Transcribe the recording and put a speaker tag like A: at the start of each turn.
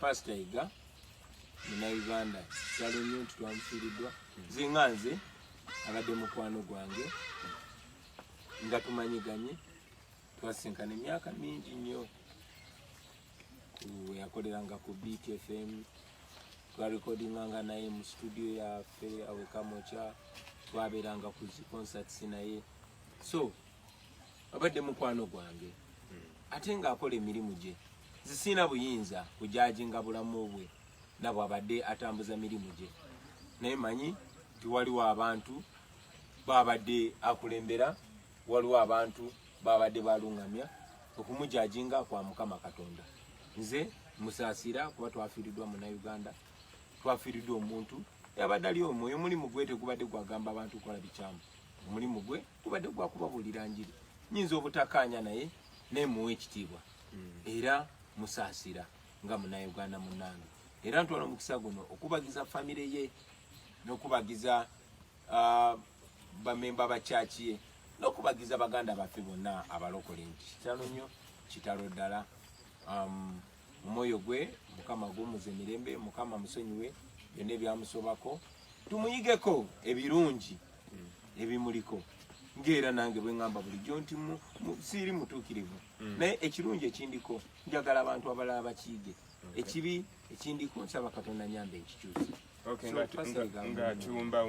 A: Pastor Iga muna Uganda kyalo nnyo twamufiiriddwa zinganze abadde mukwano gwange nga tumanyiganye twasinkana emyaka mingi nnyo yakoleranga ku Beat FM twarekodinganga naye mu studio yaffe awe Kamocha twaberanga ku zi concerts naye so abadde mukwano gwange ate nga akola emirimu gye zisina buyinza kujajinga bulamu bwe nabo abadde atambuza mirimu gye naye manyi tiwaliwo abantu babadde akulembera waliwo abantu babadde balungamya okumujajinga kwa Mukama Katonda nze musasira kuba twafiiriddwa mu Uganda twafiiriddwa omuntu yabadde ali omwoyo omulimu gwe tegubadde gwagamba abantu kola bikyamu omulimu gwe gubadde gwakubabulira njiri nyinza obutakanya naye nemuwe ekitiibwa era musasira nga mu Uganda munange era ntwala omukisa guno okubagiza famire ye n'okubagiza bamemba ba church ye n'okubagiza baganda baffe bonna abalokole nti kitalo nnyo kitalo ddala omwoyo gwe Mukama gumuze mirembe Mukama musonyiwe byonna ebyamusobako tumuyigeko ebirungi ebimuliko ngera nange bwe ngamba bulijjo nti siiri mutuukirivu naye ekirungi ekindiko njagala abantu abalala bakiige ekibi ekindiko nsaba Katonda nyambe nkikyuse
B: nga tuwumba